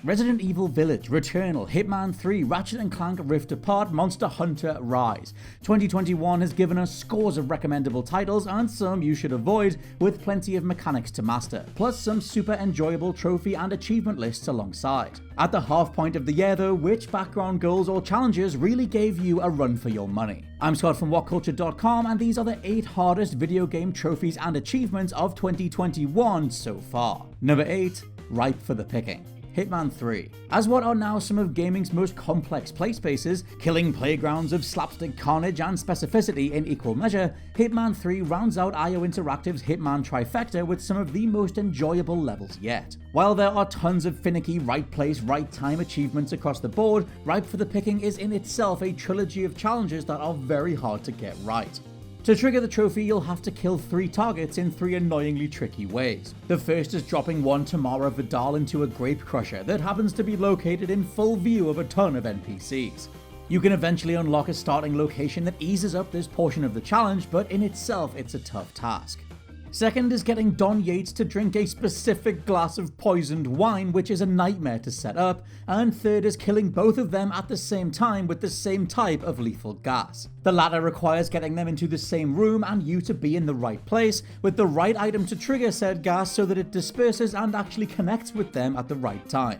Resident Evil Village, Returnal, Hitman 3, Ratchet & Clank Rift Apart, Monster Hunter Rise. 2021 has given us scores of recommendable titles and some you should avoid, with plenty of mechanics to master, plus some super enjoyable trophy and achievement lists alongside. At the half point of the year though, which background goals or challenges really gave you a run for your money? I'm Scott from WhatCulture.com, and these are the 8 hardest video game trophies and achievements of 2021 so far. Number 8, ripe for the picking. Hitman 3. As what are now some of gaming's most complex play spaces, killing playgrounds of slapstick carnage and specificity in equal measure, Hitman 3 rounds out IO Interactive's Hitman trifecta with some of the most enjoyable levels yet. While there are tons of finicky right place, right time achievements across the board, ripe for the picking is in itself a trilogy of challenges that are very hard to get right. To trigger the trophy, you'll have to kill 3 targets in 3 annoyingly tricky ways. The first is dropping one Tamara Vidal into a grape crusher that happens to be located in full view of a ton of NPCs. You can eventually unlock a starting location that eases up this portion of the challenge, but in itself it's a tough task. Second is getting Don Yates to drink a specific glass of poisoned wine, which is a nightmare to set up, and third is killing both of them at the same time with the same type of lethal gas. The latter requires getting them into the same room and you to be in the right place, with the right item to trigger said gas so that it disperses and actually connects with them at the right time.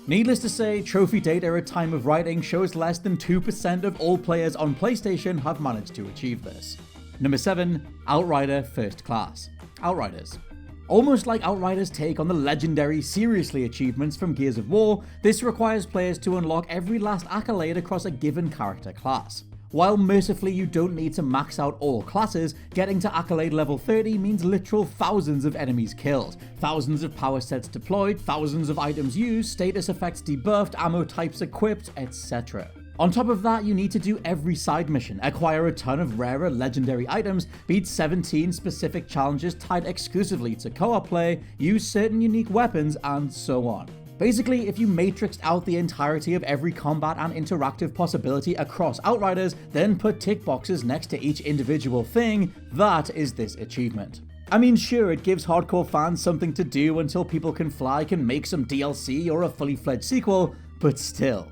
Needless to say, trophy data at time of writing shows less than 2% of all players on PlayStation have managed to achieve this. Number 7, Outrider First Class. Outriders. Almost like Outriders' take on the legendary Seriously achievements from Gears of War, this requires players to unlock every last accolade across a given character class. While mercifully you don't need to max out all classes, getting to accolade level 30 means literal thousands of enemies killed, thousands of power sets deployed, thousands of items used, status effects debuffed, ammo types equipped, etc. On top of that, you need to do every side mission, acquire a ton of rarer legendary items, beat 17 specific challenges tied exclusively to co-op play, use certain unique weapons, and so on. Basically, if you matrixed out the entirety of every combat and interactive possibility across Outriders, then put tick boxes next to each individual thing, that is this achievement. I mean, sure, it gives hardcore fans something to do until People Can Fly can make some DLC or a fully fledged sequel, but still.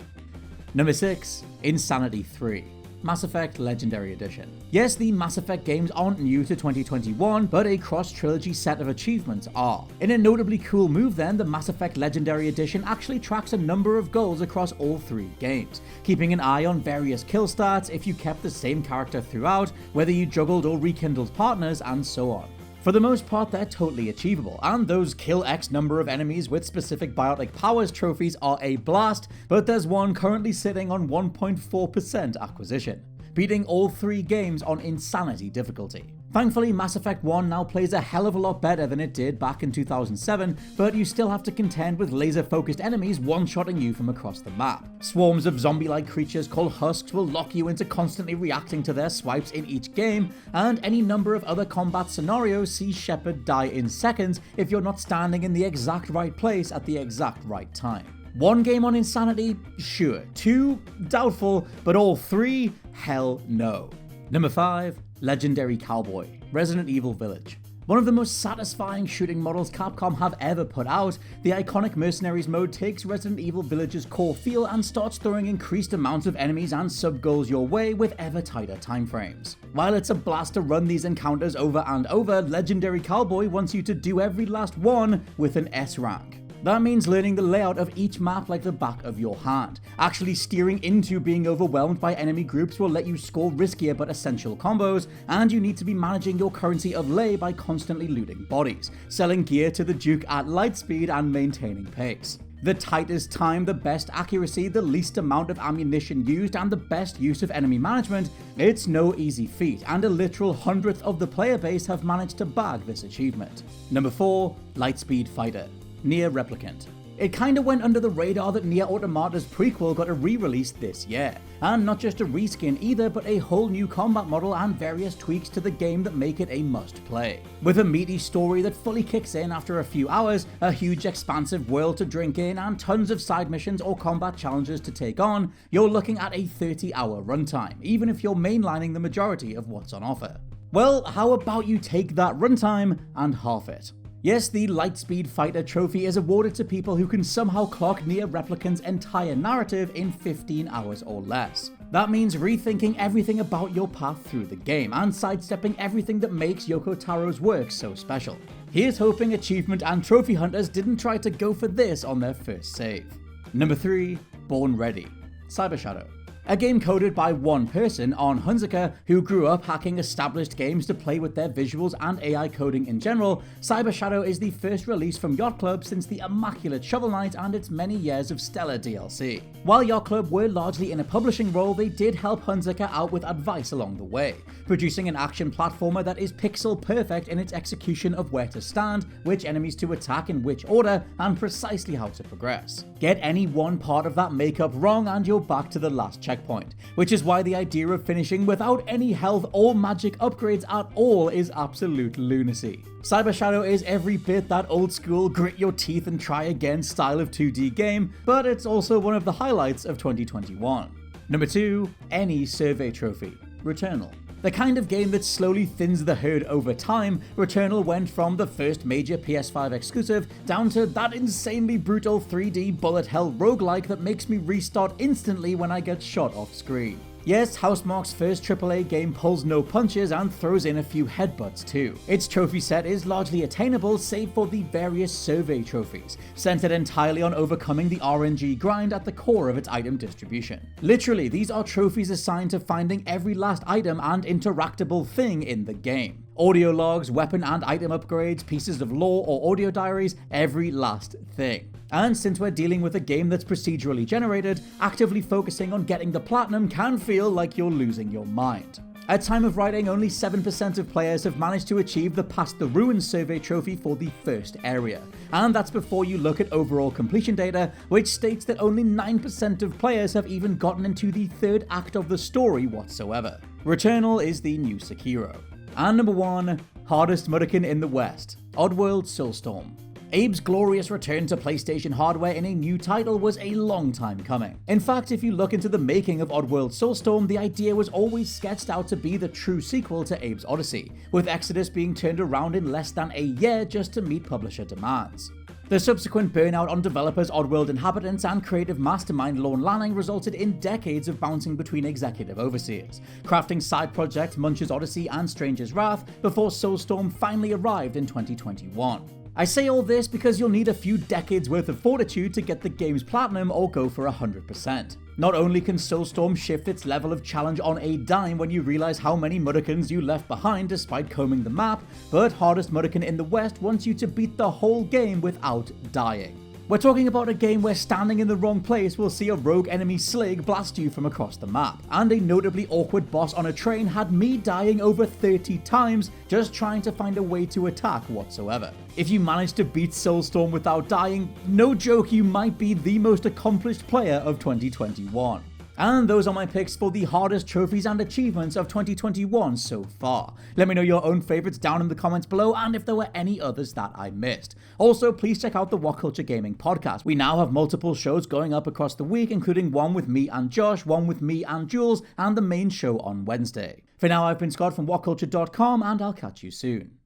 Number 6, Insanity 3. Mass Effect Legendary Edition. Yes, the Mass Effect games aren't new to 2021, but a cross-trilogy set of achievements are. In a notably cool move then, the Mass Effect Legendary Edition actually tracks a number of goals across all 3 games, keeping an eye on various kill stats if you kept the same character throughout, whether you juggled or rekindled partners, and so on. For the most part, they're totally achievable, and those kill X number of enemies with specific biotic powers trophies are a blast, but there's one currently sitting on 1.4% acquisition, beating all 3 games on Insanity difficulty. Thankfully, Mass Effect 1 now plays a hell of a lot better than it did back in 2007, but you still have to contend with laser-focused enemies one-shotting you from across the map. Swarms of zombie-like creatures called husks will lock you into constantly reacting to their swipes in each game, and any number of other combat scenarios see Shepard die in seconds if you're not standing in the exact right place at the exact right time. 1 game on Insanity? Sure. 2? Doubtful. But all 3? Hell no. Number 5, Legendary Cowboy, Resident Evil Village. One of the most satisfying shooting models Capcom have ever put out, the iconic Mercenaries mode takes Resident Evil Village's core feel and starts throwing increased amounts of enemies and sub-goals your way with ever tighter timeframes. While it's a blast to run these encounters over and over, Legendary Cowboy wants you to do every last one with an S rank. That means learning the layout of each map like the back of your hand. Actually steering into being overwhelmed by enemy groups will let you score riskier but essential combos, and you need to be managing your currency of lei by constantly looting bodies, selling gear to the Duke at light speed, and maintaining pace. The tightest time, the best accuracy, the least amount of ammunition used, and the best use of enemy management, it's no easy feat, and a literal 100th of the player base have managed to bag this achievement. Number 4, Lightspeed Fighter. Nier Replicant. It kinda went under the radar that Nier Automata's prequel got a re-release this year, and not just a reskin either, but a whole new combat model and various tweaks to the game that make it a must-play. With a meaty story that fully kicks in after a few hours, a huge expansive world to drink in, and tons of side missions or combat challenges to take on, you're looking at a 30-hour runtime, even if you're mainlining the majority of what's on offer. Well, how about you take that runtime and half it? Yes, the Lightspeed Fighter trophy is awarded to people who can somehow clock Nier Replicant's entire narrative in 15 hours or less. That means rethinking everything about your path through the game, and sidestepping everything that makes Yoko Taro's work so special. Here's hoping achievement and trophy hunters didn't try to go for this on their first save. Number 3. Born Ready. Cyber Shadow. A game coded by one person, on Hunziker, who grew up hacking established games to play with their visuals and AI coding in general, Cyber Shadow is the first release from Yacht Club since the immaculate Shovel Knight and its many years of stellar DLC. While Yacht Club were largely in a publishing role, they did help Hunziker out with advice along the way, producing an action platformer that is pixel perfect in its execution of where to stand, which enemies to attack in which order, and precisely how to progress. Get any one part of that makeup wrong and you're back to the last checkpoint, which is why the idea of finishing without any health or magic upgrades at all is absolute lunacy. Cyber Shadow is every bit that old school grit your teeth and try again style of 2D game, but it's also one of the highlights of 2021. Number 2. Any survey trophy. Returnal. The kind of game that slowly thins the herd over time, Returnal went from the first major PS5 exclusive down to that insanely brutal 3D bullet hell roguelike that makes me restart instantly when I get shot off screen. Yes, Housemarque's first AAA game pulls no punches and throws in a few headbutts too. Its trophy set is largely attainable save for the various survey trophies, centered entirely on overcoming the RNG grind at the core of its item distribution. Literally, these are trophies assigned to finding every last item and interactable thing in the game. Audio logs, weapon and item upgrades, pieces of lore or audio diaries, every last thing. And since we're dealing with a game that's procedurally generated, actively focusing on getting the platinum can feel like you're losing your mind. At time of writing, only 7% of players have managed to achieve the Past the Ruins survey trophy for the first area. And that's before you look at overall completion data, which states that only 9% of players have even gotten into the third act of the story whatsoever. Returnal is the new Sekiro. And number 1, hardest MUDOKON in the West, Oddworld Soulstorm. Abe's glorious return to PlayStation hardware in a new title was a long time coming. In fact, if you look into the making of Oddworld Soulstorm, the idea was always sketched out to be the true sequel to Abe's Odyssey, with Exodus being turned around in less than a year just to meet publisher demands. The subsequent burnout on developers Oddworld inhabitants and creative mastermind Lorne Lanning resulted in decades of bouncing between executive overseers, crafting side projects Munch's Odyssey and Stranger's Wrath before Soulstorm finally arrived in 2021. I say all this because you'll need a few decades worth of fortitude to get the game's platinum or go for 100%. Not only can Soulstorm shift its level of challenge on a dime when you realize how many MUDOKONs you left behind despite combing the map, but hardest MUDOKON in the West wants you to beat the whole game without dying. We're talking about a game where standing in the wrong place will see a rogue enemy Slig blast you from across the map, and a notably awkward boss on a train had me dying over 30 times just trying to find a way to attack whatsoever. If you manage to beat Soulstorm without dying, no joke, you might be the most accomplished player of 2021. And those are my picks for the hardest trophies and achievements of 2021 so far. Let me know your own favorites down in the comments below and if there were any others that I missed. Also, please check out the WhatCulture Gaming Podcast. We now have multiple shows going up across the week, including one with me and Josh, one with me and Jules, and the main show on Wednesday. For now, I've been Scott from WhatCulture.com, and I'll catch you soon.